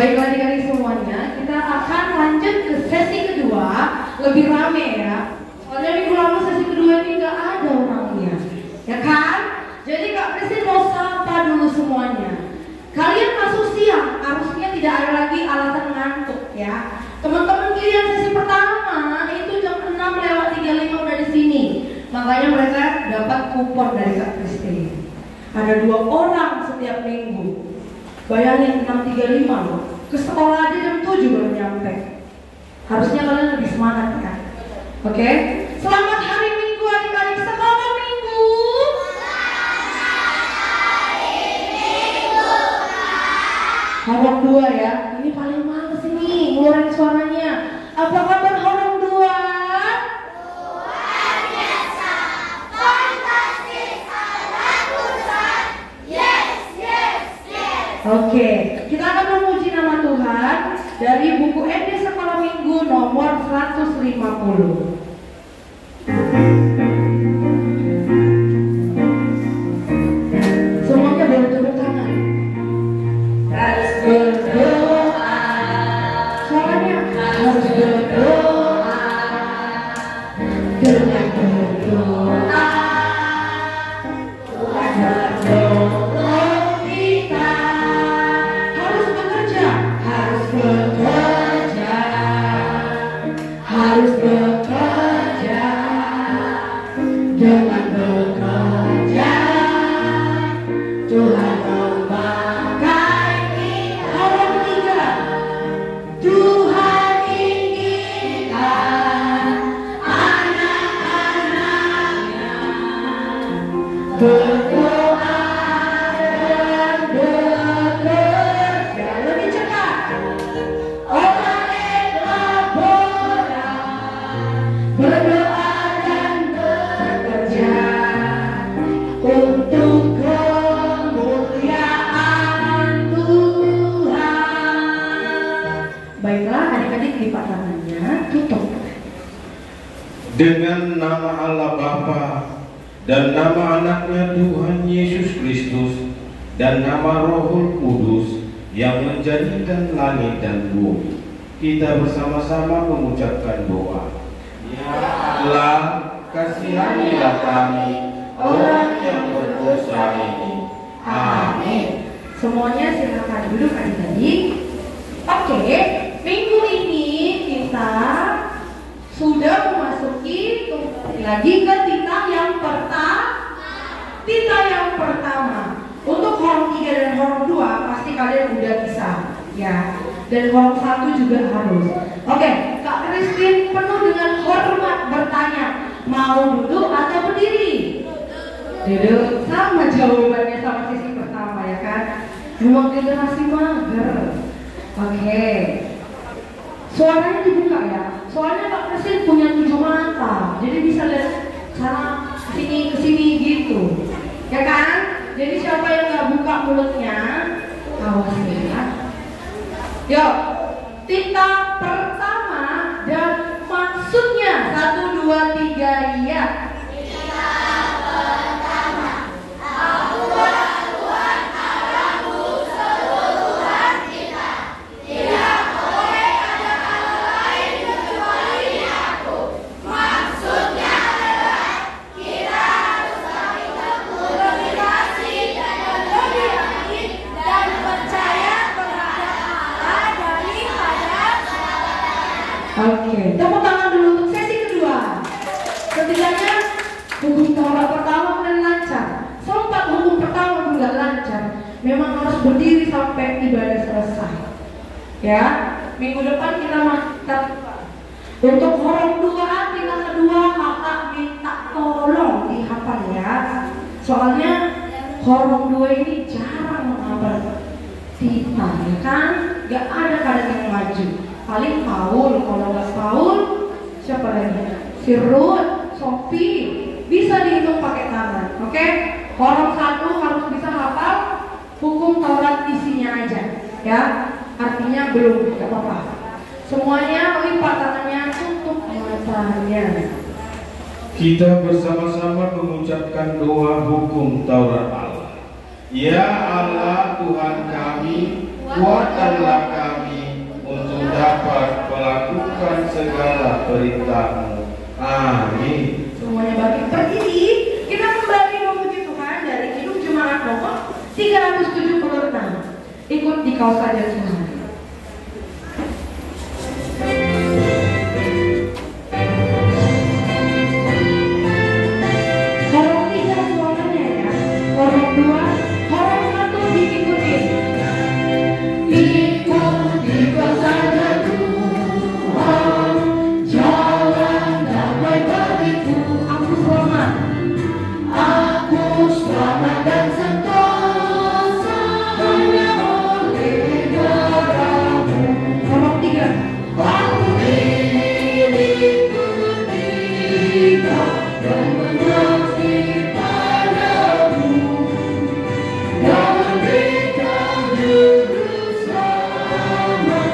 Baiklah adik-adik semuanya, kita akan lanjut ke sesi kedua. Lebih rame ya. Soalnya minggu lalu sesi kedua ini gak ada orangnya, ya kan? Jadi Kak Christine mau sapa dulu semuanya. Kalian masuk siang, harusnya tidak ada lagi alasan ngantuk ya. Teman-teman kalian sesi pertama itu jam 6:35 udah di sini. Makanya mereka dapat kupon dari Kak Christine. Ada 2 orang setiap minggu. Bayangin 6:35 loh. Ke sekolah aja jam 7 baru nyampe. Harusnya kalian lebih semangat kan? Oke? Selamat hari Minggu adik-adik, sekolah Minggu. Horong 2 ya. Ini paling males ini ngeluarin suaranya. Apa kabar Horong 2? Luar biasa, fantastis, bagusan. Yes, yes, yes. Oke, kita akan memuji nama Tuhan dari buku SD Sekolah Minggu nomor 150. Semuanya boleh tepuk tangan. Harus berdoa. Suaranya harus berdoa. Dengan berdoa Tuhan menolong kita. Harus bekerja. Harus bekerja. Harus bekerja. Dengan bekerja Tuhan memakai kita. Horong 3. Tuhan inginkan anak-anaknya berdoa dan bekerja. Lebih cepat. Oleh berdoa dan bekerja untuk kemuliaan Tuhan. Baiklah adik-adik, lipat tangannya, tutup. Dengan nama Allah Bapa dan nama anaknya Tuhan Yesus Kristus dan nama Roh Kudus yang menjadikan langit dan bumi, kita bersama-sama mengucapkan doa. Ya Allah, kasihanilah kami orang yang berdosa ini. Amin. Semuanya silakan duduk adik-adik. Oke, minggu ini kita sudah memasuki kembali lagi ke tita yang pertama. Untuk horong 3 dan horong 2 pasti kalian udah bisa ya. Dan horong 1 juga harus. Oke, Kak Christine penuh dengan hormat bertanya, mau duduk atau berdiri? Duduk. Sama jawabannya sama sisi pertama ya kan. Memang generasi mager. Oke. Suaranya dibuka ya. Soalnya Kak Christine punya 7 mata, jadi bisa lihat sana sini kesini gitu, ya kan? Jadi siapa yang nggak buka mulutnya, awas ya. Yuk, tita pertama dan maksudnya 1, 2, 3 ya. Tita pertama, akulah Tuhan Allahmu seluruhan kita. Tidak boleh ada Allah lain kecuali aku. Maksudnya adalah kita harus saling berkomunikasi dan lebih baik dan percaya kepada Allah daripada Oke, tepuk tangan dulu untuk sesi kedua. Setidaknya hukum Taurat pertama mulai lancar. Sempat hukum pertama juga lancar. Memang harus berdiri sampai ibadah selesai. Ya, minggu depan kita mantap. Untuk horong 2 kita kedua kakak minta tolong dihafal ya. Soalnya horong 2 ini jarang menghafal tita ya kan. Gak ada kadang yang maju. Paling Paul, kalau nggak Paul siapa lagi? Si Ruth, Sophie, bisa dihitung pakai tangan, oke? Horong 1 harus bisa hafal hukum Taurat isinya aja, ya. Artinya belum, nggak apa-apa. Semuanya lipat tangannya, tutup matanya. Kita bersama-sama mengucapkan doa hukum Taurat Allah. Ya Allah Tuhan kami, kuatkanlah kami dapat melakukan segala perintah-Mu. Amin. Semuanya bagi berdiri, kita kembali memuji Tuhan dari Kidung Jemaat nomor 376. Ikut di kau saja semua. Horor 3 suaranya ya. Horor 2, horor 1 diikuti. Ikuti kau saja Tuhan, jalan damai bagiku. Aku selamat dan sentosa hanya oleh darah-Mu. Horor 3. Aku milikku Dikau dan menanti padamu, dan memberikan juru selamat,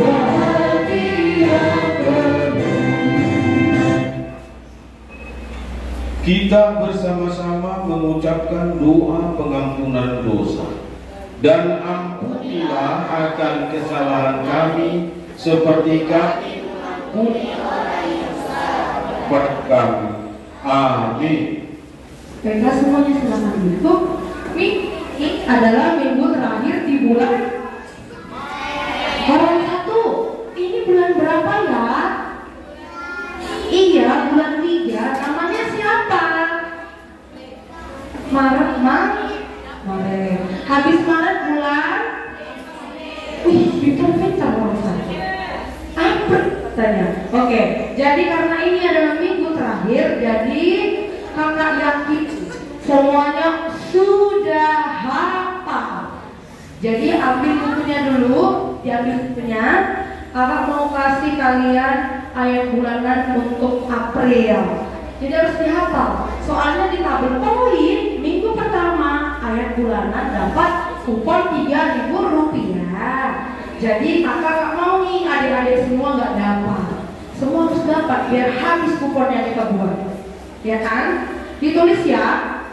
bahagia penuh. Kita bersama-sama mengucapkan doa pengampunan dosa. Dan ampunilah akan kesalahan kami seperti kami mengampuni orang yang salah kepada kami. Amin. Baiklah semuanya silakan duduk. Ini adalah minggu terakhir di bulan Horor 1. Ini bulan berapa ya? Iya, bulan 3. Namanya siapa? Maret, Maret. Habis Maret bulan? Pintar-pintar orang saya. April katanya. Oke, jadi karena ini adalah minggu terakhir, jadi kakak yakin semuanya sudah hafal. Jadi ambil bukunya dulu, diambil bukunya. Kakak mau kasih kalian ayat bulanan untuk April. Jadi harus dihafal. Soalnya di tabel poin minggu pertama ayat bulanan dapat kupon Rp3.000. Jadi kakak gak mau nih adik-adik semua gak dapat. Semua harus dapat biar habis kuponnya kita buat. Ya kan? Ditulis ya.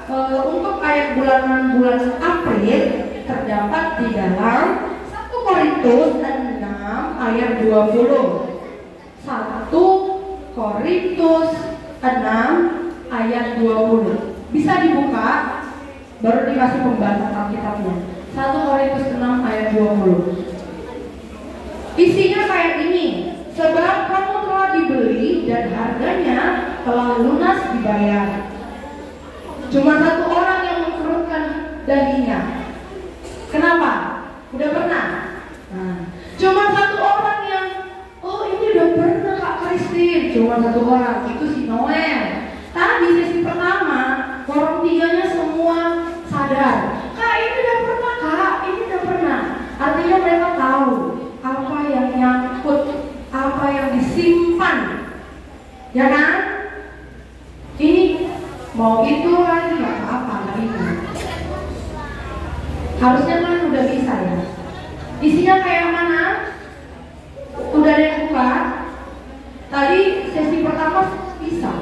Untuk ayat bulanan bulan April terdapat di dalam 1 Korintus 6 ayat 20. 1 Korintus 6 ayat 20. Bisa dibuka, baru dikasih pembahasan Alkitabnya. 1 Korintus 6 ayat 20. Isinya kayak ini. Sebab kamu telah dibeli dan harganya telah lunas dibayar. Cuma 1 orang yang mengkerutkan dagingnya. Kenapa? Udah pernah? Nah, cuma 1 orang yang ini udah pernah Kak Kristin. Cuma 1 orang, itu si Noel. Tadi sesi pertama, orang 3-nya semua sadar. Kak ini udah pernah Kak, ini udah pernah. Artinya mereka tahu apa yang nyangkut, apa yang disimpan. Ya kan? Ini mau itu kan nggak apa-apa, nggak ingat. Harusnya kan udah bisa ya. Isinya kayak mana? Udah ada yang buka? Tadi sesi pertama bisa.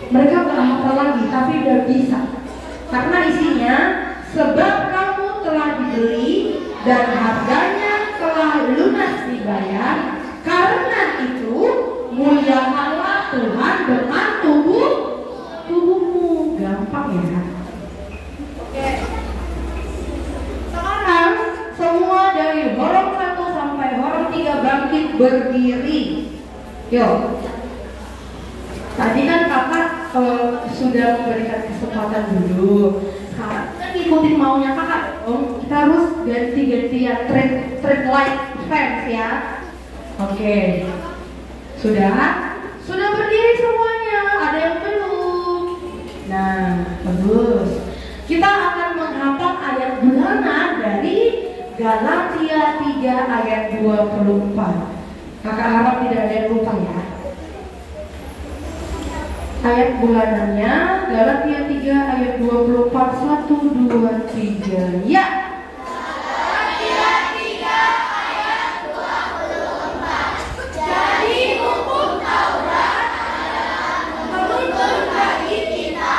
Mereka nggak hafal lagi, tapi udah bisa. Karena isinya, sebab kamu telah dibeli dan harganya telah lunas dibayar. Karena itu muliakanlah Tuhan dengan tubuhmu. Gampang ya. Oke. Sekarang semua dari horor 1 sampai horor 3 bangkit berdiri. Yuk. Tadi kan kakak sudah memberikan kesempatan dulu. Sekarang kan ikutin maunya kakak. Kita harus ganti-gantian trend light fans ya. Oke. Sudah berdiri semuanya. Ada yang belum? Nah, bagus. Kita akan menghafal ayat bulanan dari Galatia 3 ayat 24. Kakak harap tidak ada yang lupa ya. Ayat bulanannya Galatia 3 ayat 24. 1, 2, 3. Ya. Galatia 3 ayat 24. Jadi hukum Taurat adalah menuntun bagi kita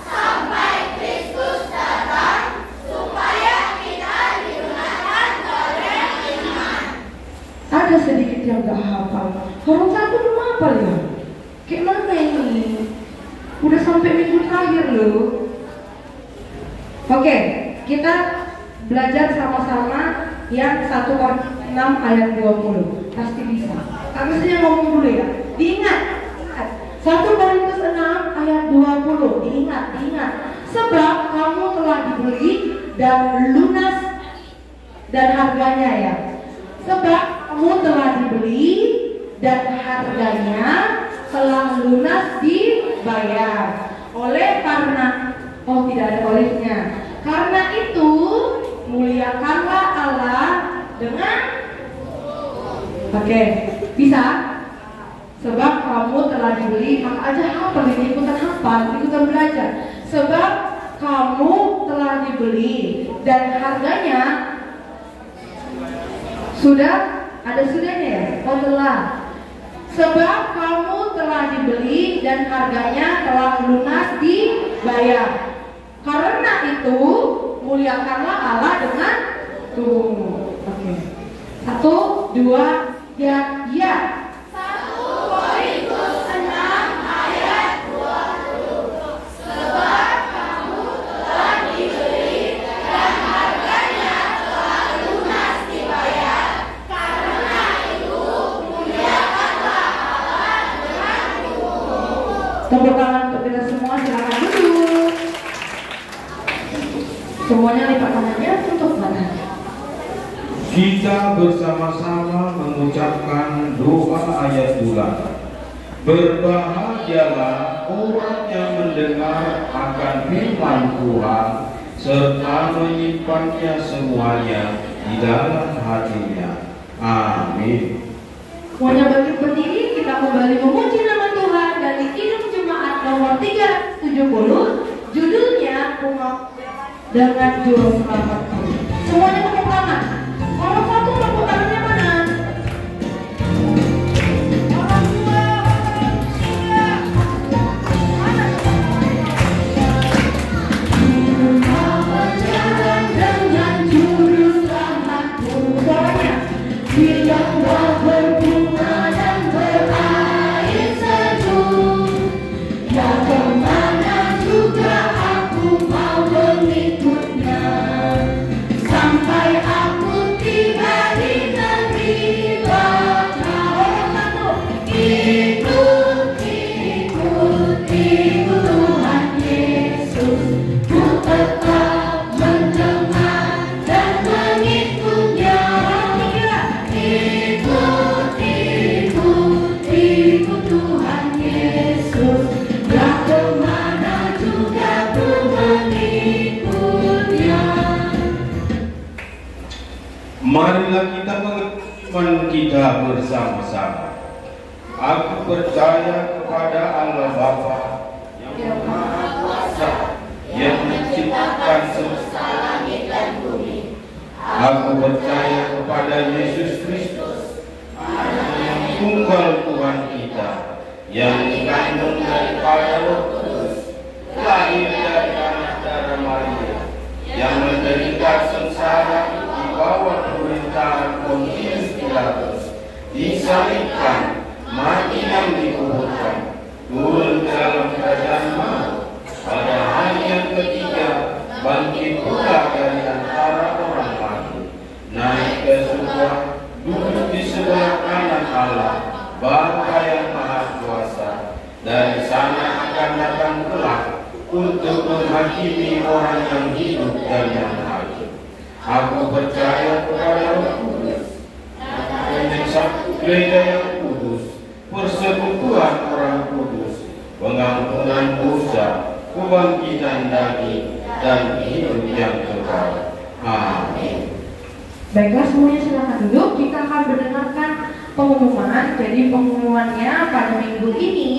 sampai Kristus datang, supaya kita dilunaskan oleh iman. ada sedikit yang gak hafal. Huruf 1 belum hafal ya? Kayak mana ini? Udah sampai minggu terakhir loh. Oke, kita belajar sama-sama yang 1 Korintus 6 ayat 20. Pasti bisa. Tapi saya ngomong dulu ya. Diingat. 1 Korintus 6 ayat 20. Diingat. Sebab kamu telah dibeli dan lunas, dan harganya ya. Sebab kamu telah dibeli dan harganya telah lunas dibayar. Oleh karena tidak ada olehnya. Karena itu muliakanlah Allah dengan bisa. Sebab kamu telah dibeli, maka aja hafal ini, ikutan belajar. Sebab kamu telah dibeli dan harganya sudah ada sudahnya ya? Telah. Sebab kamu telah dibeli dan harganya telah lunas dibayar. Karena itu muliakanlah Allah dengan tubuhmu. 1, 2, 3, ya. 1 Korintus 6 ayat 20. Sebab kamu telah dibeli dan harganya telah lunas dibayar. Karena itu muliakanlah Allah dengan tubuhmu. Tepuk tangan untuk kita semua, silakan duduk. Semuanya lipat tangannya untuk badan. Kita bersama-sama mengucapkan doa ayat bulan. Berbahagialah orang yang mendengar akan firman Tuhan serta menyimpannya semuanya di dalam hatinya. Amin. Semuanya berdiri, kita kembali memuji nama Tuhan dari Kidung Jemaat nomor 370. Judulnya Umat dengan Juru Selamat. Semuanya tepuk tangan. Orang 1 tepuk tangannya mana? Orang 2, berjalan dengan Juru Selamatku. Suaranya. Bilang berbunga dan berair sejuk, yang kemana juga aku mau mengikutnya, sampai aku tiba di negeri Bapa. Ikut Tuhan Yesus, ku tetap mendengar dan mengikutnya. Ikut Tuhan Yesus, gak kemana juga ku mengikutnya. Marilah kita mengiman kita bersama-sama. Aku percaya kepada Allah Bapa yang Maha Kuasa, yang menciptakan semesta langit dan bumi. Aku percaya kepada Yesus Kristus, yang tunggal Tuhan kita, yang dikandung daripada Roh Kudus, lahir dari anak darah Maria, yang menderita sengsara di bawah pemerintahan Pontius Pilatus, disalibkan, mati dan dikuburkan, turun ke dalam kerajaan maut, pada hari yang ketiga bangkit pula dari antara orang mati, naik ke surga, duduk di sebelah kanan Allah, Bapa yang Maha Kuasa. Dari sana akan datang kelak untuk menghakimi orang yang hidup dan yang mati. Aku percaya kepada Roh Kudus, satu gereja yang kudus, persekutuan orang kudus, pengampunan dosa, kebangkitan daging, dan hidup yang kekal. Amin. Baiklah, semuanya silakan duduk. Kita akan mendengarkan pengumuman. Jadi pengumumannya pada minggu ini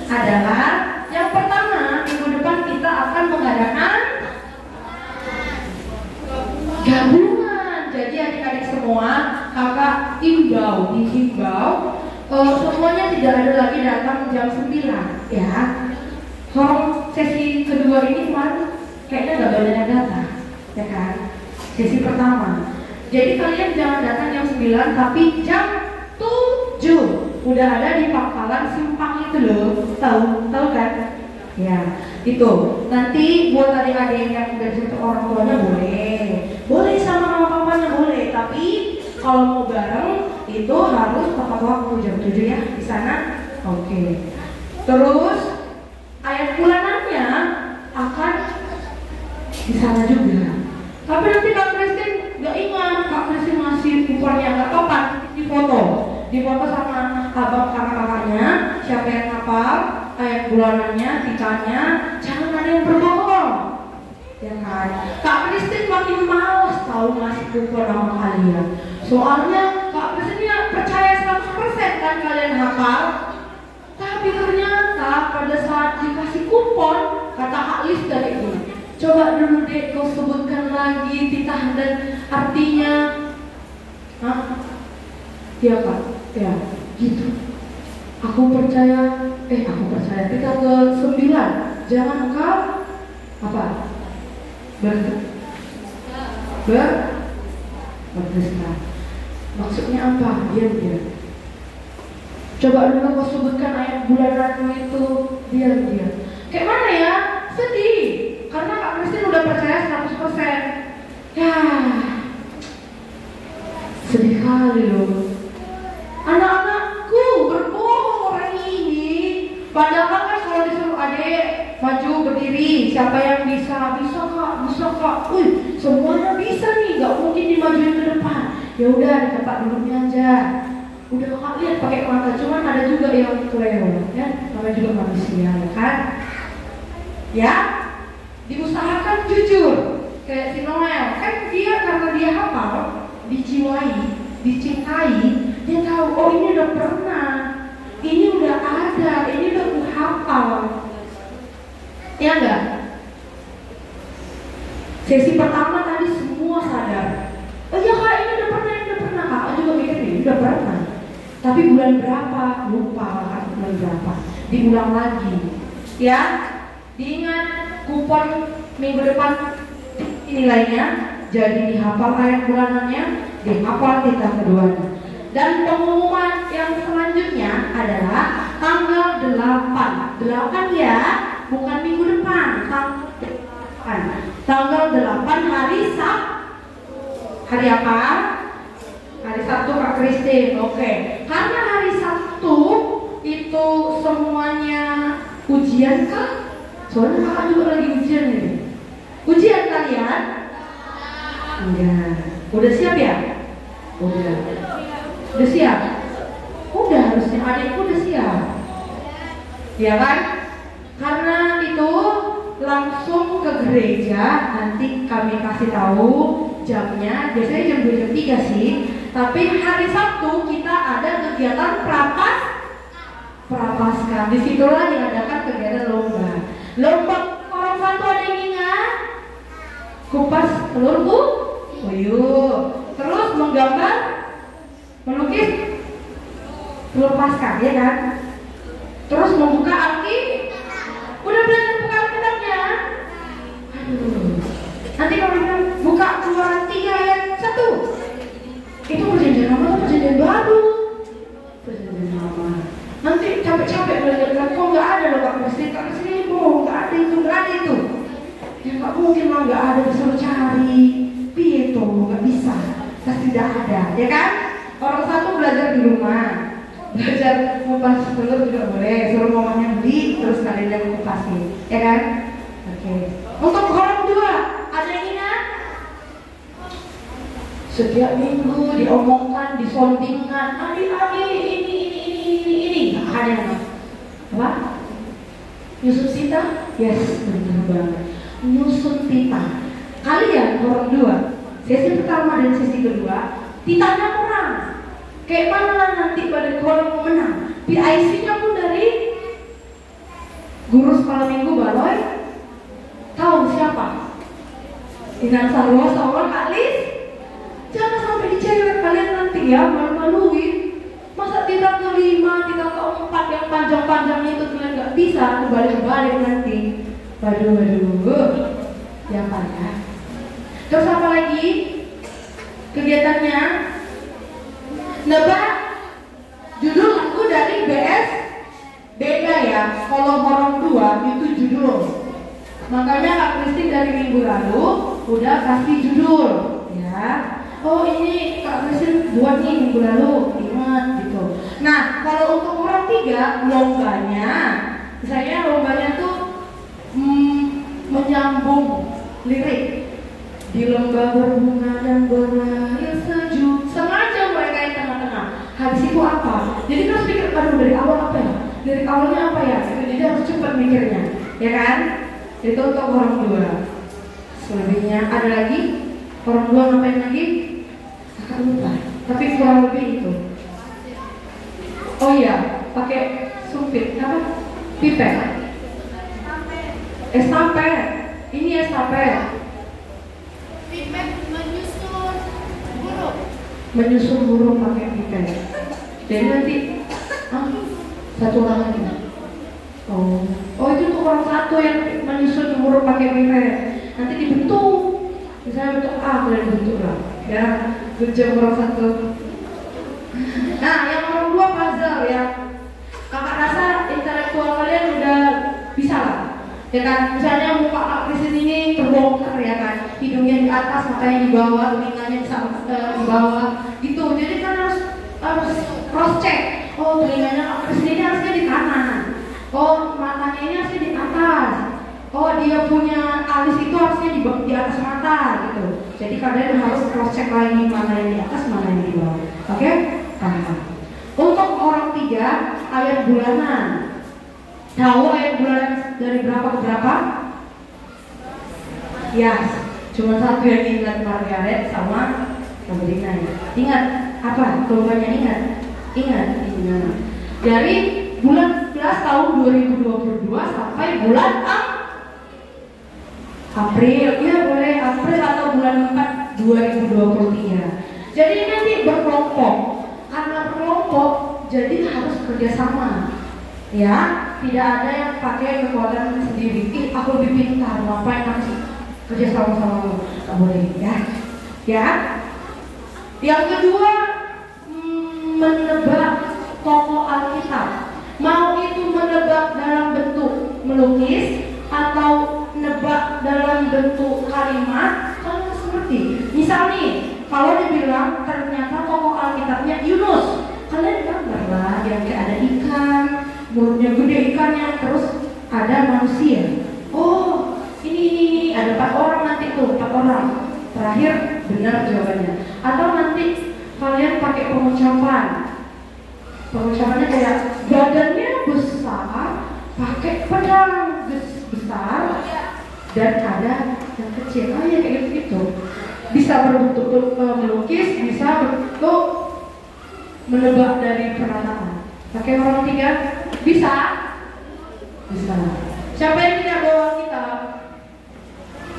adalah yang pertama, minggu depan kita akan mengadakan gabungan. Jadi adik-adik semua, kakak dihimbau semuanya tidak ada lagi datang jam 9 ya. Kalau sesi kedua ini kemarin kayaknya nggak banyak yang datang, ya kan? Sesi pertama. Jadi kalian jangan datang jam 9, tapi jam udah ada di pangkalan simpang itu loh, tahu kan? Ya, itu nanti buat adik-adik yang udah jemput orang tuanya boleh sama mama papanya boleh, tapi kalau mau bareng itu harus tepat waktu jam 7 ya di sana. Oke. Terus ayat bulanannya akan di sana juga. Tapi nanti Kak Kristin nggak ingat, Kak Kristin ngasih kuponnya nggak apa-apa, difoto sama abang kakak-kakaknya, siapa yang hafal ayat bulanannya, titanya, jangan ada yang berbohong, ya kan? Kak Kristin makin malas tahu ngasih kupon sama kalian, soalnya Kak Kristin ya percaya 100% kan kalian hafal, tapi ternyata pada saat dikasih kupon kata Kak Lis dari itu, coba dulu deh kau sebutkan lagi titah dan artinya. Hah? Iya Kak, ya gitu. Aku percaya kita ke 9. Jangan engkau apa? Berdusta. Maksudnya apa? Diam. Coba dulu kau sebutkan ayat bulananmu itu. Diam. Kayak mana ya? Sedih. Karena Kak Kristin udah percaya 100%. Ya, sedih kali loh. Anak-anakku berbohong orang ini. Padahal kan kalau disuruh adik maju berdiri, siapa yang bisa kak. Semuanya bisa nih, nggak mungkin dimajuin ke depan. Ya udah di tempat duduknya aja. Udah Kak lihat pakai mata, cuman ada juga yang kelewat, ya. Namanya juga manusia, ya kan? Ya, diusahakan jujur. Kayak si Noel, kan dia karena dia hafal, dijiwai, dicintai, dia tahu, oh ini udah pernah, ini udah ada, ini udah hafal. Ya enggak? Sesi pertama tadi semua sadar. Oh iya Kak, ini udah pernah. Kakak juga mikir nih, udah pernah. Tapi bulan berapa? Lupa kan bulan berapa. Diulang lagi. Ya, diingat kupon minggu depan nilainya, jadi dihafal ayat bulanannya, dihafal titah keduanya. Dan pengumuman yang selanjutnya adalah tanggal 8. 8 ya, bukan minggu depan, tanggal 8 hari Sabtu. Hari apa? Hari Sabtu Kak Kristin. Oke. Karena hari Sabtu itu semuanya ujian kah? Soalnya kakak juga lagi ujian nih. Ujian kalian? Enggak. Udah siap ya? Udah siap? Udah harusnya adikku udah siap. Ya kan? Karena itu langsung ke gereja, nanti kami kasih tahu jamnya. Biasanya jam 2 jam 3 sih. Tapi hari Sabtu kita ada kegiatan prapaskah. Disitulah diadakan kegiatan lomba. Orang satu ada yang ingat? Kupas telur puyuh. Terus menggambar, melukis telur Paskah, ya kan? Terus membuka udah belajar buka Alkitabnya? Aduh. Nanti kalau bilang buka Keluaran 3 ayat 1, itu perjanjian lama atau perjanjian baru? Perjanjian lama. Nanti capek-capek belajar kan? Kok nggak ada loh Kak Kristin? Kak Kristin bohong, nggak ada itu. Ya nggak mungkin lah, nggak ada, disuruh cari. Piye toh, nggak bisa. Pasti tidak ada, ya kan? Orang satu belajar di rumah. Belajar kupas telur juga boleh, suruh mamanya beli, terus kalian yang kupasin, ya kan? Oke. Untuk orang dua, ada yang ingat? Setiap minggu diomongkan, disondingkan, adik-adik ini, ada yang apa? Nyusun titah? Yes, benar banget. Nyusun titah. Kalian orang dua, sesi pertama dan sesi kedua, titahnya kurang. Kayak mana nanti pada orang mau menang? PIC-nya pun dari guru sekolah minggu Baloy. Tahu siapa? Dengan Sarwa seorang Kak Lis. Jangan sampai dicewek kalian nanti ya, malu-maluin. Masa titah ke-5, titah ke-4 yang panjang-panjangnya itu kalian nggak bisa, kebalik-balik nanti. Waduh. Ya kan ya. Terus apa lagi kegiatannya? Nebak judul judul. Makanya Kak Kristi dari minggu lalu udah kasih judul, ya. Oh ini Kak Kristi buat nih minggu lalu, ingat gitu. Nah kalau untuk orang 3 lombanya, misalnya lombanya tuh menyambung lirik. Di lembah berbunga dan berair sejuk, sengaja mereka yang tengah-tengah. Habis itu apa? Jadi terus pikir, aduh dari awal apa ya? Dari awalnya apa ya? Jadi harus cepat mikirnya, ya kan? Itu untuk orang 2. Selebihnya ada lagi? Orang 2 ngapain lagi? Kakak lupa. Tapi kurang lebih itu. Oh iya, pakai sumpit apa? Pipet. Estafet. Ini estafet. Pipet menyusun burung. Menyusun burung pakai pipet. Jadi nanti satu orang lagi. Oh itu untuk orang 1 yang menyusun burung pakai pipet. Nanti dibentuk. Misalnya bentuk A, boleh dibentuk lah. Ya, bentuk orang 1. Nah, yang orang 2 puzzle ya. Kakak rasa intelektual kalian udah bisa lah. Ya kan, misalnya muka Kak Kristi ini terbongkar ya kan, hidungnya di atas, matanya di bawah, telinganya di bawah, gitu. Jadi kan harus cross check. Oh telinganya Kak Kristi ini harusnya di kanan. Oh matanya ini harusnya di atas. Oh dia punya alis itu harusnya di atas mata gitu. Jadi kalian harus cross check lagi mana yang di atas, mana yang di bawah. Oke? Paham. Untuk orang 3 ayat bulanan. Tahu ayat bulan dari berapa ke berapa? Ya, cuma 1 yang ingat, Margaret sama Sabrina ya. Ingat apa? Kelompoknya ingat? Ingat. Dari bulan 11 tahun 2022 sampai bulan April. Ya boleh April atau bulan 4 2023. Jadi nanti berkelompok. Karena berkelompok, jadi harus kerjasama. Ya, tidak ada yang pakai kekuatan sendiri. Aku lebih pintar, ngapain harus kerja sama-sama? Nggak boleh, ya. Ya. Yang kedua, menebak tokoh Alkitab. Mau itu menebak dalam bentuk melukis atau nebak dalam bentuk kalimat, kalian seperti. Misal nih, kalau dibilang ternyata tokoh Alkitabnya Yunus, kalian gambar lah yang kayak ada ikan, mulutnya gede ikannya, terus ada manusia. Oh, ini ada 4 orang nanti tuh, 4 orang. Terakhir benar jawabannya. Atau nanti kalian pakai pengucapan. Pengucapannya kayak badannya besar, pakai pedang besar, dan ada yang kecil. Oh ya kayak gitu. Bisa berbentuk melukis, bisa berbentuk menebak dari pernyataan. Pakai orang 3 bisa? Bisa. Siapa yang tidak bawa kitab?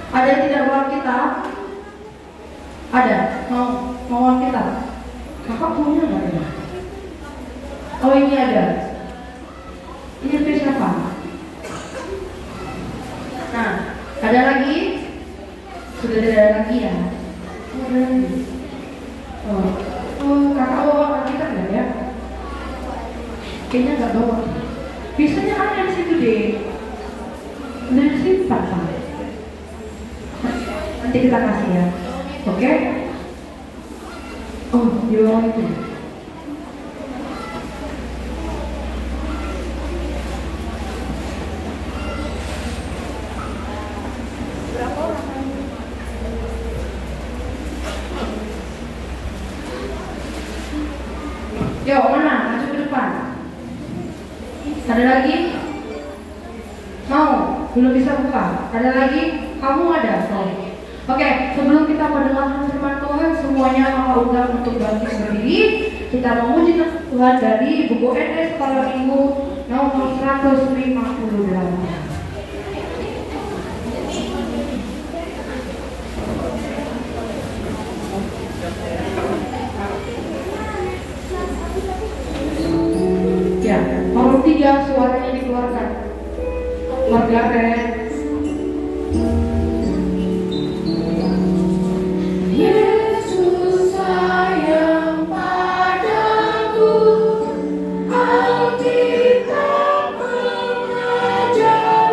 Ada yang tidak bawa kitab? Ada? Mau kitab? Kakak punya nggak ya? Oh ini ada. Ini dari siapa? Nah, ada lagi? Sudah ada lagi ya? Oh, ada lagi. Kakak bawa kitab nggak ya? Kayaknya nggak bawa. Biasanya ada di situ deh. Udah disimpan Pak. Nanti kita kasih ya. Oke? Oh, di bawah itu. Berapa orang? Yuk, mana? Maju ke depan. Ada lagi? Mau? Belum bisa buka? Ada lagi? Kamu ada? Oke, sebelum kita mendengarkan firman Tuhan, semuanya kakak undang untuk bangkit berdiri. Kita memuji Tuhan dari buku NS Sekolah Minggu nomor 158. Ya, nomor 3 suaranya dikeluarkan. Margaret. Yesus sayang padaku, Alkitab mengajar.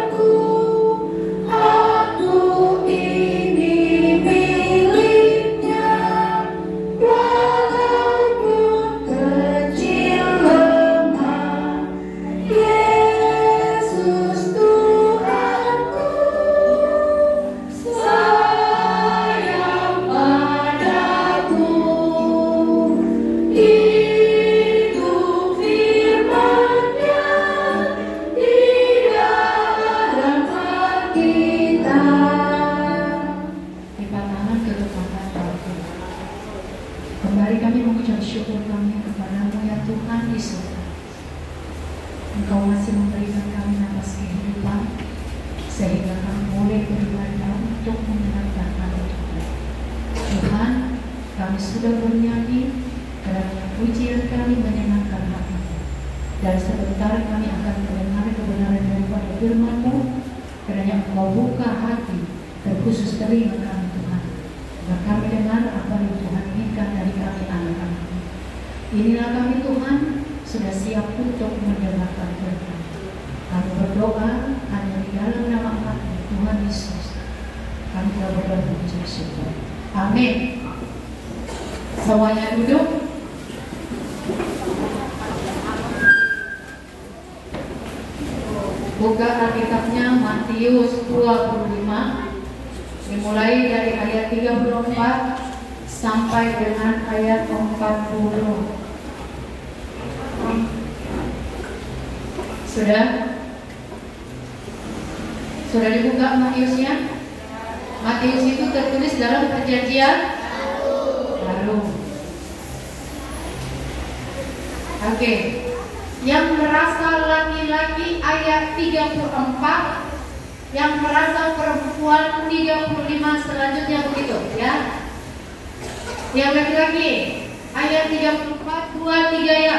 Mari kami mengucap syukur kami kepada-Mu ya Tuhan di surga. Engkau masih memberikan kami nafas kehidupan, sehingga kami boleh beribadah untuk menyenangkan Nama Tuhan. Tuhan, kami sudah bernyanyi, kerana pujian kami menyenangkan hati-Mu. Dan sebentar kami akan mendengar kebenaran daripada firman-Mu, kerana Engkau buka hati, terkhusus telinga kami Tuhan. Dan kami dengar apa yang Tuhan inginkan dari kami anak-anak. Inilah kami Tuhan, sudah siap untuk mendengarkan firman. Kami berdoa hanya di dalam nama Anak Tuhan Yesus. Kami telah berdoa mengucap syukur. Amin. Semuanya duduk. Buka Alkitabnya Matius 25, dimulai dari ayat 34 sampai dengan ayat 40. Sudah dibuka Matiusnya? Matius itu tertulis dalam Perjanjian Baru. Oke. Yang merasa laki-laki ayat 34, yang merasa perempuan 35, selanjutnya begitu ya. Yang laki-laki ayat 34, 2, 3 ya.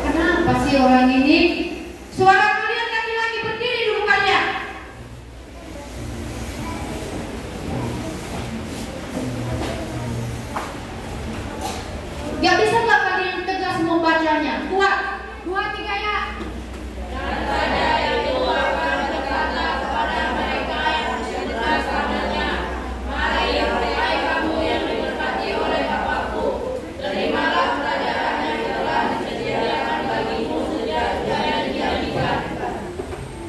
Kenapa sih orang ini? Suara kalian laki-laki, berdiri dulu kalian. Gak bisa gak kalian tegas membacanya? Kuat. 2, 3 ya. Dan pada yang dikeluarkan berkata kepada mereka yang cerdas karenanya, mari hai kamu yang diberkati oleh Bapa-Ku, terimalah pelajaran yang telah disediakan bagimu sejak dunia dijadikan.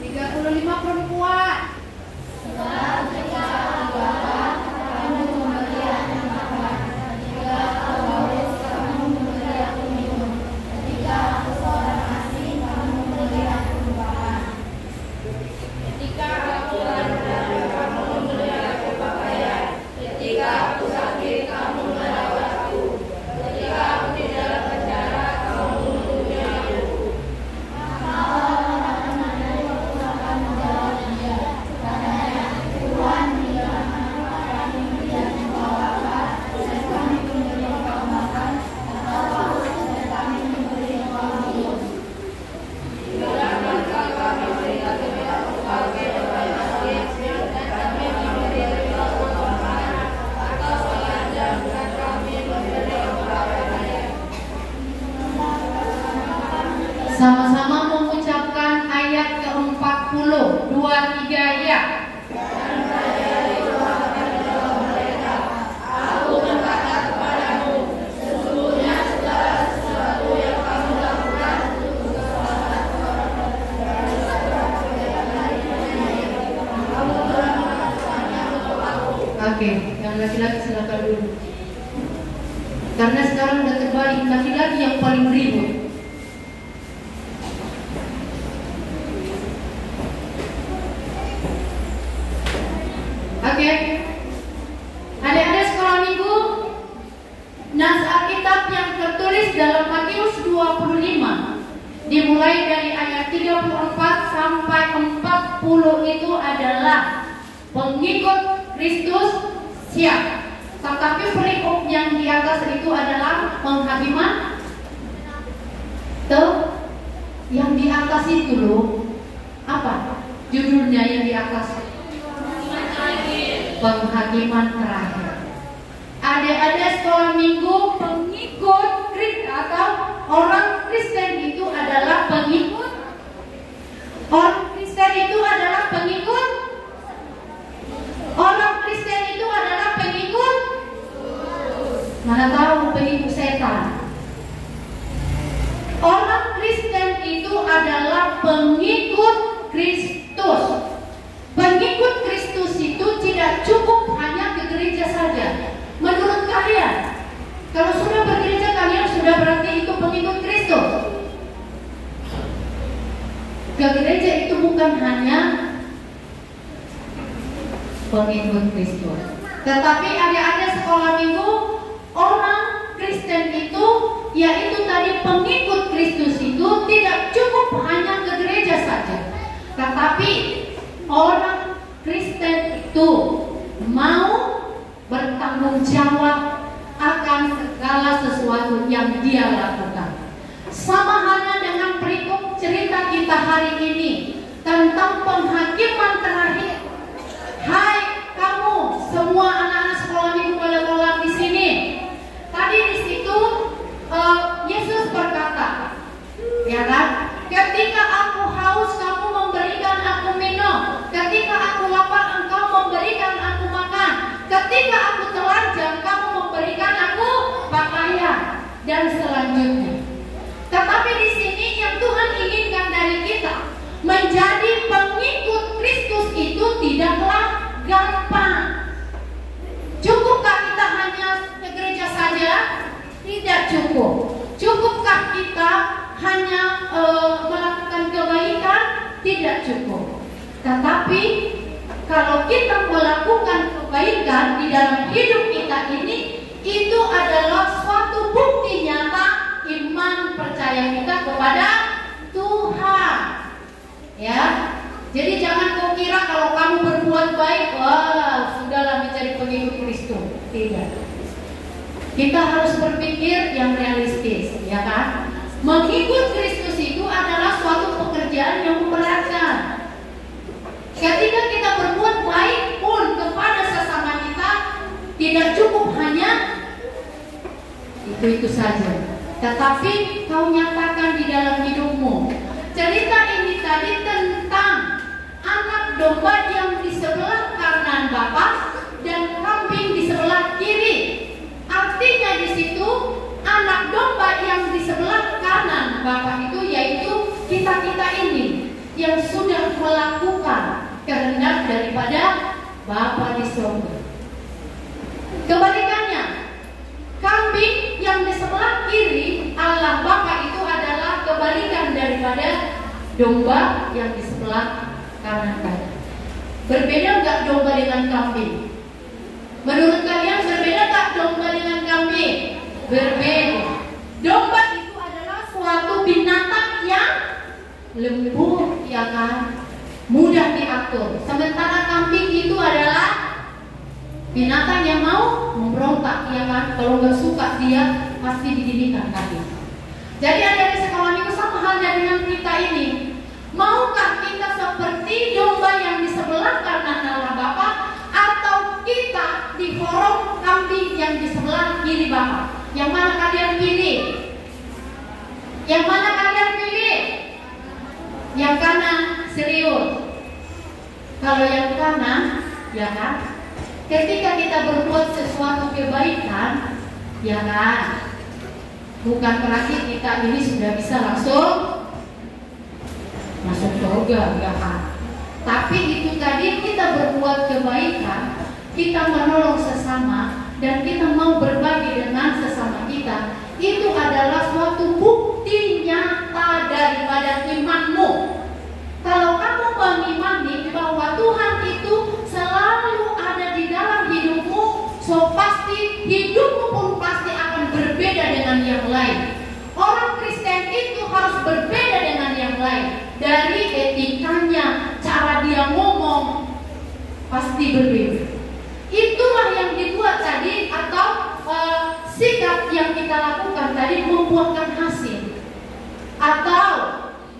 35 perempuan. Sebab jika Bapa kamu memberi anak makan, jika kamu haus kamu memberi aku minum, ketika aku seorang asing kamu memberi aku makan, ketika aku berada kamu memberi aku pakaian, ketika aku sakit kamu merawat aku, ketika aku di dalam penjara kamu mengunjungi aku. Sama-sama mengucapkan ayat ke-40, 2, 3 ya. Aku berkata kepadamu, sesungguhnya segala sesuatu yang kamu lakukan untuk kesalahan orang kamu telah melakukannya untuk aku. Oke, yang laki-laki silakan dulu. Karena sekarang udah terbalik, laki-laki yang paling ribut. Oke, adik-adik sekolah minggu, nas Alkitab yang tertulis dalam Matius 25 dimulai dari ayat 34 sampai 40 itu adalah pengikut Kristus siap. Tetapi perikop yang di atas itu adalah penghakiman. Tuh, yang di atas itu loh, apa judulnya yang di atas? Penghakiman terakhir. Adik-adik sekolah minggu, pengikut Kristus atau orang Kristen itu adalah pengikut. Orang Kristen itu adalah pengikut. Orang Kristen itu adalah pengikut. Mana tahu pengikut setan. Orang Kristen itu adalah pengikut Kristus. Pengikut Kristus itu tidak cukup hanya ke gereja saja. Menurut kalian, kalau sudah bergereja kalian sudah berarti itu pengikut Kristus? ke gereja itu bukan hanya pengikut Kristus, tetapi ada sekolah minggu orang Kristen itu, yaitu tadi pengikut Kristus itu tidak cukup hanya ke gereja saja, tetapi orang Kristen itu mau bertanggung jawab akan segala sesuatu yang dia lakukan. Sama halnya dengan perikop cerita kita hari ini tentang penghakiman terakhir. Hai kamu semua anak-anak sekolah minggu pada kolam di sini. Tadi di situ Yesus berkata, ya kan? Ketika aku haus kamu memberikan aku minum. Ketika aku lapar engkau memberikan aku makan. Ketika aku telanjang kamu memberikan aku pakaian, dan selanjutnya. Tetapi di sini yang Tuhan inginkan dari kita menjadi pengikut Kristus itu tidaklah gampang. Cukupkah kita hanya ke gereja saja? Tidak cukup. Cukupkah kita hanya melakukan kebaikan? Tidak cukup. Tetapi kalau kita melakukan kebaikan di dalam hidup kita ini, itu adalah suatu bukti nyata iman percaya kita kepada Tuhan. Ya, jadi jangan kau kira kalau kamu berbuat baik, wah sudahlah menjadi pengikut Kristus. Tidak. Kita harus berpikir yang realistis, ya kan? Mengikut Kristus itu adalah suatu pekerjaan yang memberatkan. Ketika kita berbuat baik pun kepada sesama kita, tidak cukup hanya itu saja, tetapi kau nyatakan di dalam hidupmu. Cerita ini tadi tentang anak domba yang di sebelah kanan Bapa dan kambing di sebelah kiri. Artinya di situ anak domba yang di sebelah kanan Bapa itu yaitu kita-kita ini yang sudah melakukan kehendak daripada Bapa di surga. Kebalikannya, kambing yang di sebelah kiri Allah Bapa itu adalah kebalikan daripada domba yang di sebelah kanan tadi. Berbeda nggak domba dengan kambing? Menurut kalian berbeda nggak domba dengan kambing? Berbeda. Domba itu adalah suatu binatang yang lembut, ya kan? Mudah diatur. Sementara kambing itu adalah binatang yang mau memberontak, ya kan? Kalau nggak suka dia pasti didirikan tadi. Jadi ada di sekolah minggu sama halnya dengan kita ini. Maukah kita seperti domba yang di sebelah kanan Allah Bapa, atau kita di forum kambing yang di sebelah kiri Bapa? Yang mana kalian pilih? Yang mana kalian pilih? Yang kanan serius. Kalau yang kanan, ya kan? Ketika kita berbuat sesuatu kebaikan, ya kan? Bukan berarti kita ini sudah bisa langsung masuk surga, enggak kan? Tapi itu tadi kita berbuat kebaikan, kita menolong sesama, dan kita mau berbagi dengan sesama kita. Itu adalah suatu bukti nyata daripada imanmu. Kalau kamu mengimani bahwa Tuhan itu selalu ada di dalam hidupmu, so pasti hidupmu pun pasti akan berbeda dengan yang lain. Orang Kristen itu harus berbeda dengan yang lain. Dari etikanya, cara dia ngomong pasti berbeda. Itulah yang dibuat tadi, atau sikap yang kita lakukan tadi membuahkan hasil. Atau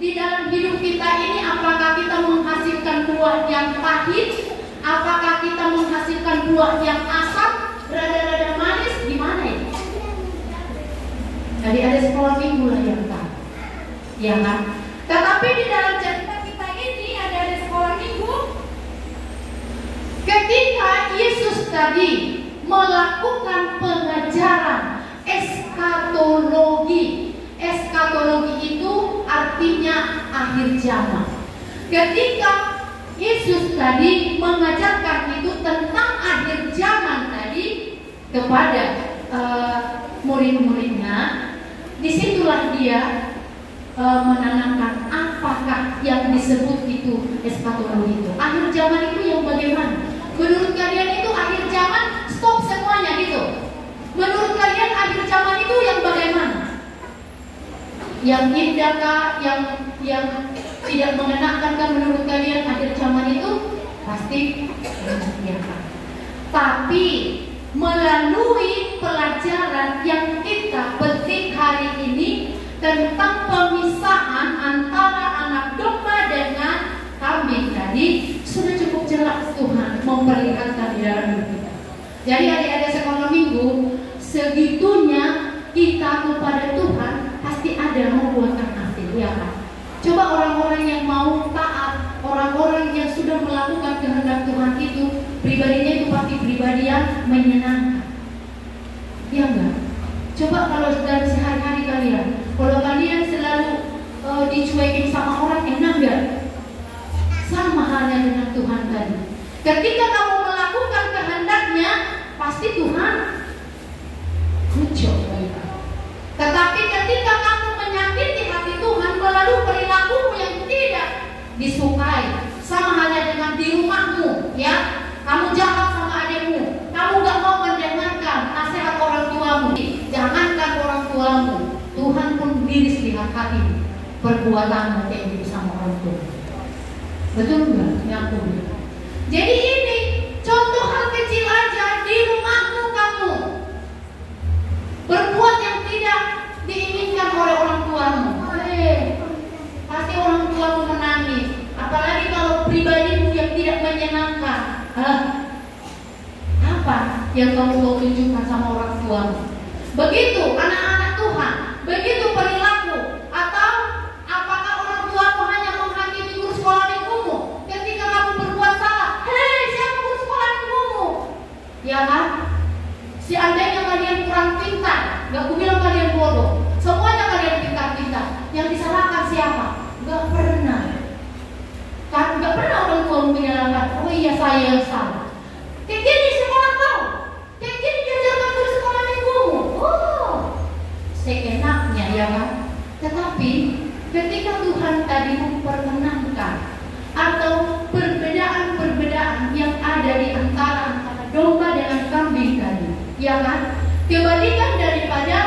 di dalam hidup kita ini, apakah kita menghasilkan buah yang pahit? Apakah kita menghasilkan buah yang asam, rada-rada manis? Gimana ini? Tadi ada sekolah minggu lah yang tahu, ya kan? Tetapi di dalam cerita kita ini ada sekolah minggu. Ketika Yesus tadi melakukan pengajaran eskatologi. Eskatologi itu artinya akhir zaman. Ketika Yesus tadi mengajarkan itu tentang akhir zaman tadi kepada murid-muridnya, disitulah dia menanamkan apakah yang disebut itu eskatologi itu. Akhir zaman itu yang bagaimana? Menurut kalian itu akhir zaman stop semuanya gitu. Menurut kalian akhir zaman itu yang bagaimana? Yang indahkah? Yang tidak mengenakan kan menurut kalian akhir zaman itu? Pasti ya. Tapi melalui pelajaran yang kita petik hari ini tentang pemisahan antara anak domba dengan kambing tadi, sudah cukup jelas Tuhan memperlihatkan di dalam hidup kita. Jadi adik-adik sekolah minggu, segitunya kita kepada Tuhan pasti ada membuatkan hasil, ya kan? Coba orang-orang yang mau taat, orang-orang yang sudah melakukan kehendak Tuhan itu, pribadinya itu pasti pribadi yang menyenangkan. Ya enggak? Coba kalau dalam sehari-hari kalian, kalau kalian selalu dicuekin sama orang, enak enggak? Sama halnya dengan Tuhan tadi. Ketika kamu melakukan kehendaknya, pasti Tuhan muncul. Tetapi ketika kamu menyakiti hati Tuhan melalui perilakumu yang tidak disukai, sama halnya dengan di rumahmu, ya, kamu jahat sama adikmu, kamu gak mau mendengarkan nasihat orang tuamu, jangankan orang tuamu, Tuhan pun miris lihat hati perbuatanmu kayak gitu sama orang tua. Betul nggak? Yang aku bilang. Jadi ini contoh hal kecil aja di rumahmu kamu berbuat yang tidak diinginkan oleh orang tuamu. Pasti orang tuamu menangis. Apalagi kalau pribadimu yang tidak menyenangkan. Apa yang kamu mau tunjukkan sama orang tuamu? Begitu anak-anak Tuhan, begitu perilaku. Atau apakah orang tuamu hanya menghakimi guru sekolah minggumu ketika kamu berbuat salah? Hei, siapa guru sekolah minggumu? Ya kan? Seandainya kalian kurang pintar, gak aku bilang kalian bodoh, semuanya kalian pintar-pintar, yang disalahkan siapa? Gak pernah. Kan gak pernah orang tua menyalahkan. Oh iya, saya yang salah. Kayak gini sekolah kau, kayak gini diajarkan guru sekolah minggumu. Oh, seenaknya ya kan. Tetapi ketika Tuhan tadi memperkenankan atau perbedaan-perbedaan yang ada di antara domba dengan kambing tadi, ya kan? Kebalikan daripada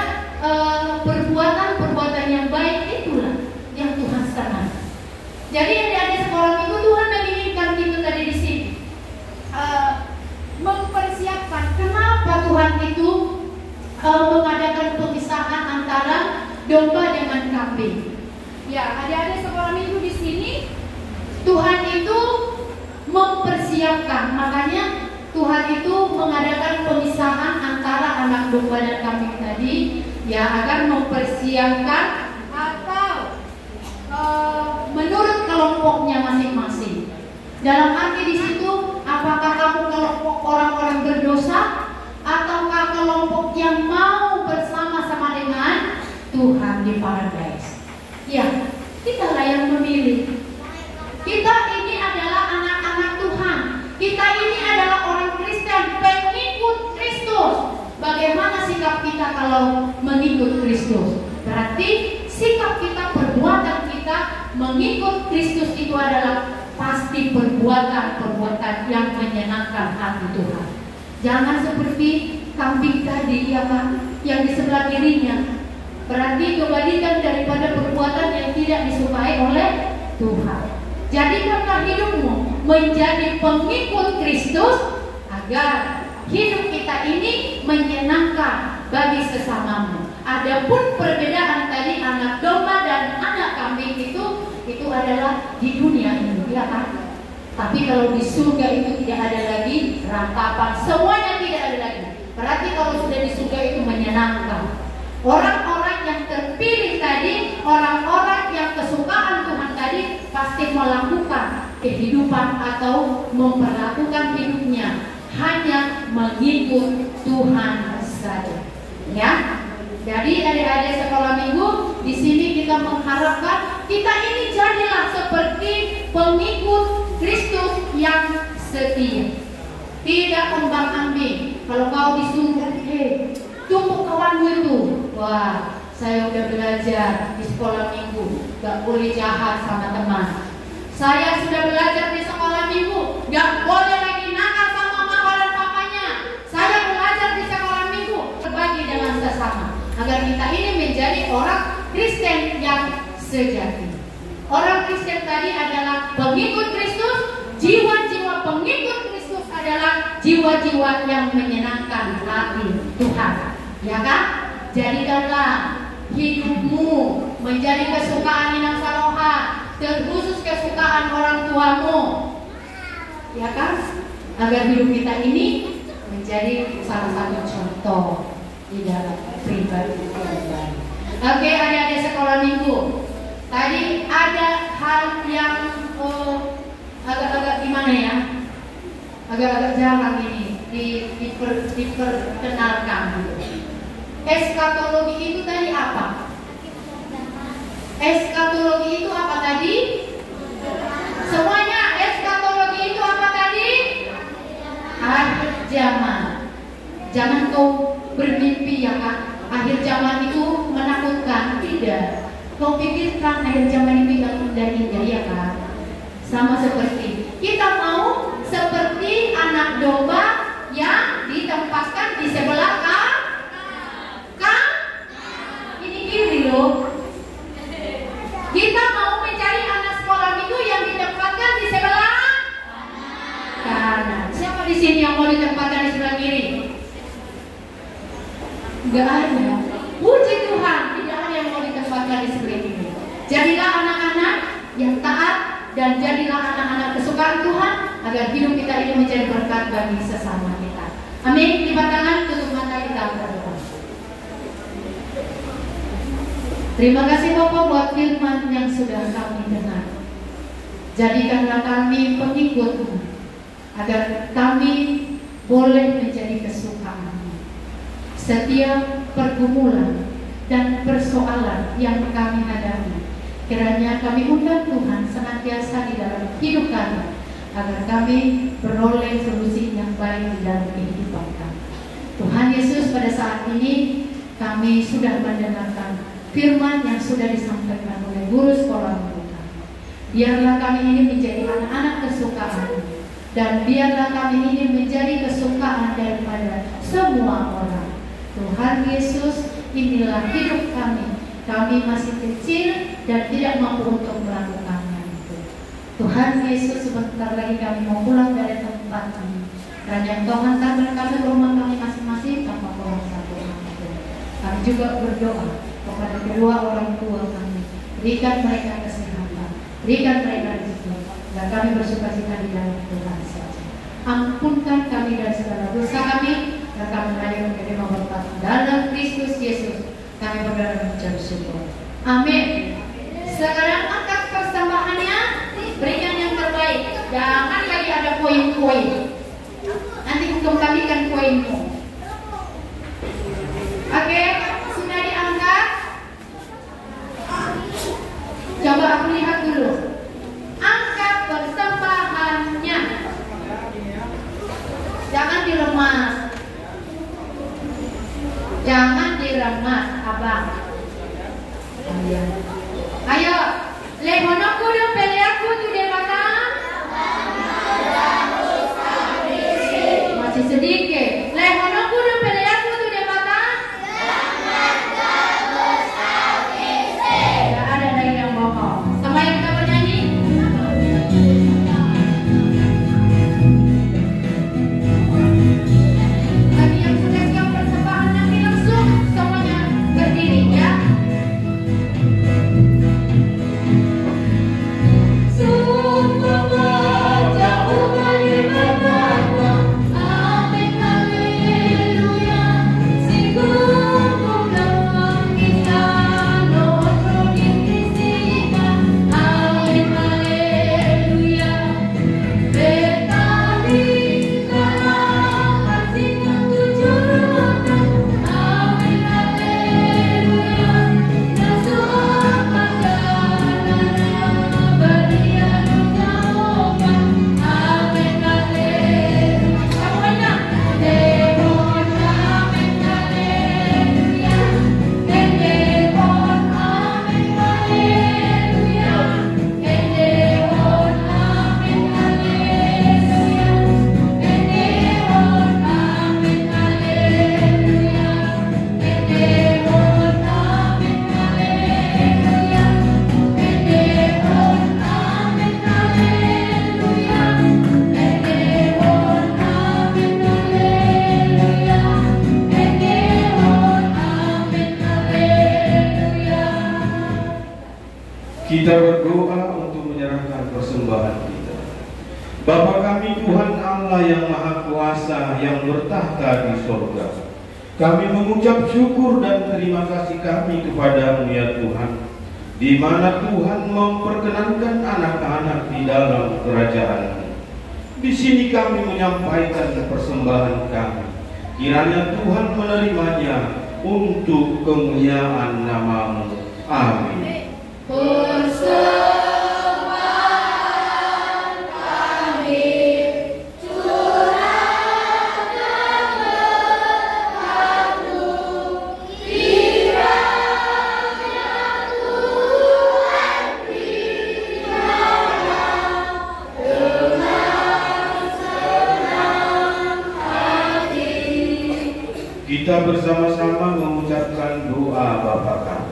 perbuatan-perbuatan yang baik itulah yang Tuhan senang. Jadi adik-adik sekolah minggu, Tuhan menginginkan kita tadi di sini mempersiapkan. Kenapa Tuhan itu mengadakan pemisahan antara domba dengan kambing? Ya, adik-adik sekolah minggu di sini Tuhan itu mempersiapkan. Makanya Tuhan itu mengadakan pemisahan antara anak domba dan kambing tadi, ya, agar mempersiapkan atau menurut kelompoknya masing-masing. Dalam arti di situ, apakah kamu kelompok orang-orang berdosa ataukah kelompok yang mau bersama-sama dengan Tuhan di paradise? Ya, kita lah yang memilih. Kita ini adalah anak-anak Tuhan. Kita ini adalah orang Kristen, pengikut Kristus. Bagaimana sikap kita kalau mengikut Kristus? Berarti sikap kita, perbuatan kita mengikut Kristus itu adalah pasti perbuatan-perbuatan yang menyenangkan hati Tuhan. Jangan seperti kambing tadi, ya kan, yang di sebelah kirinya. Berarti kebalikan daripada perbuatan yang tidak disukai oleh Tuhan. Jadikanlah hidupmu menjadi pengikut Kristus agar hidup kita ini menyenangkan bagi sesamamu. Adapun perbedaan tadi anak domba dan anak kambing itu adalah di dunia ini, ya kan? Tapi kalau di surga itu tidak ada lagi ratapan, semuanya tidak ada lagi. Berarti kalau sudah di surga itu menyenangkan. Orang-orang yang terpilih tadi, orang-orang yang kesukaan Tuhan tadi pasti melakukan kehidupan atau memperlakukan hidupnya hanya mengikut Tuhan saja. Ya. Jadi adik-adik sekolah minggu, di sini kita mengharapkan kita ini jadilah seperti pengikut Kristus yang setia. Tidak kembang-ambing. Kalau kau disuruh, tumpuk kawanmu itu, wah, Saya udah belajar di sekolah minggu, gak boleh jahat sama teman. Saya sudah belajar di sekolah minggu, gak boleh lagi nakal sama mama dan papanya. Saya belajar di sekolah minggu, berbagi dengan sesama, agar kita ini menjadi orang Kristen yang sejati. Orang Kristen tadi adalah pengikut Kristus. Jiwa-jiwa pengikut Kristus adalah jiwa-jiwa yang menyenangkan hati Tuhan, ya kan? Jadikanlah hidupmu menjadi kesukaan Inang Saroha, terkhusus kesukaan orang tuamu, ya kan? Agar hidup kita ini menjadi salah satu contoh di dalam pribadi yang baik. Oke, adik-adik sekolah minggu, tadi ada hal yang agak-agak gimana ya? Agak-agak jarang ini diperkenalkan gitu. Eskatologi itu tadi apa? Eskatologi itu apa tadi? Semuanya, eskatologi itu apa tadi? Akhir zaman. Jangan kau bermimpi ya kan, akhir zaman itu menakutkan. Tidak. Kau pikirkan akhir zaman itu yang indah-indah ya kan? Sama seperti kita mau seperti anak domba yang ditempatkan di sebelah kan? Ini kiri loh. Kita mau mencari anak sekolah minggu yang ditempatkan di sebelah kanan. Siapa di sini yang mau ditempatkan di sebelah kiri? Enggak ada. Puji Tuhan, tidak ada yang mau ditempatkan di sebelah kiri. Jadilah anak-anak yang taat dan jadilah anak-anak kesukaan Tuhan, agar hidup kita ini menjadi berkat bagi sesama kita. Amin. Lipat tangan, tutup mata, kita berdoa. Terima kasih Bapak buat firman yang sudah kami dengar. Jadikanlah kami pengikut-Mu, agar kami boleh menjadi kesukaan-Mu. Setiap pergumulan dan persoalan yang kami hadapi, kiranya kami undang Tuhan senantiasa di dalam hidup kami, agar kami beroleh solusi yang baik di dalam kehidupan kami. Tuhan Yesus, pada saat ini kami sudah mendengarkan firman yang sudah disampaikan oleh guru sekolah minggu kami. Biarlah kami ini menjadi anak-anak kesukaan, dan biarlah kami ini menjadi kesukaan daripada semua orang. Tuhan Yesus, inilah hidup kami. Kami masih kecil dan tidak mampu untuk melakukannya itu. Tuhan Yesus, sebentar lagi kami mau pulang dari tempat ini. Dan yang Kau hantarkan kami ke rumah kami masing-masing tanpa pulang satu itu. Kami juga berdoa kepada kedua orang tua kami, berikan mereka kesehatan, berikan mereka rezeki, dan kami bersukacita di dalam Tuhan saja. Ampunkan kami dari segala dosa kami, dan kami layak menjadi berkat dalam Kristus Yesus. Kami berdoa dan mengucap syukur. Amin. Sekarang angkat persembahannya, berikan yang terbaik. Jangan lagi ada koin-koin. Nanti kembalikan koinmu. Oke, sudah diangkat. Coba aku lihat dulu. Angkat persembahannya. Jangan diremas. Jangan diremas, abang. Ayo, lehono kudu peleaku tu dewata. Masih sedikit. Lehono menyerahkan persembahan kita. Bapa kami Tuhan Allah yang Maha Kuasa yang bertahta di sorga, kami mengucap syukur dan terima kasih kami kepada-Mu ya Tuhan, di mana Tuhan memperkenankan anak-anak di dalam kerajaan-Mu. Di sini kami menyampaikan persembahan kami. Kiranya Tuhan menerimanya untuk kemuliaan nama-Mu. Amin. Persembahan kami curahkan berkat-Mu, kiranya Tuhan terimalah dengan senang hati. Kita bersama-sama mengucapkan doa Bapa kami.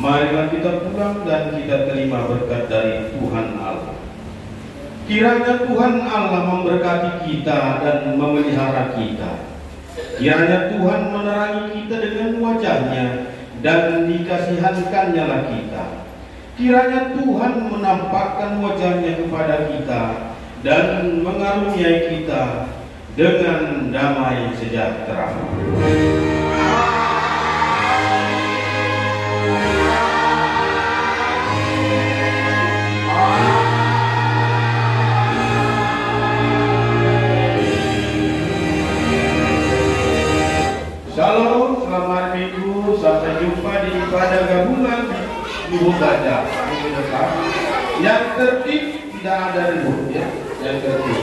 Marilah kita pulang dan kita terima berkat dari Tuhan Allah. Kiranya Tuhan Allah memberkati kita dan memelihara kita. Kiranya Tuhan menerangi kita dengan wajah-Nya dan dikasihankan-Nya kita. Kiranya Tuhan menampakkan wajah-Nya kepada kita dan mengaruniai kita dengan damai sejahtera. Shalom, selamat minggu, sampai jumpa di ibadah gabungan di Ibadah minggu depan. Yang tertib tidak ada ribut ya, yang tertib.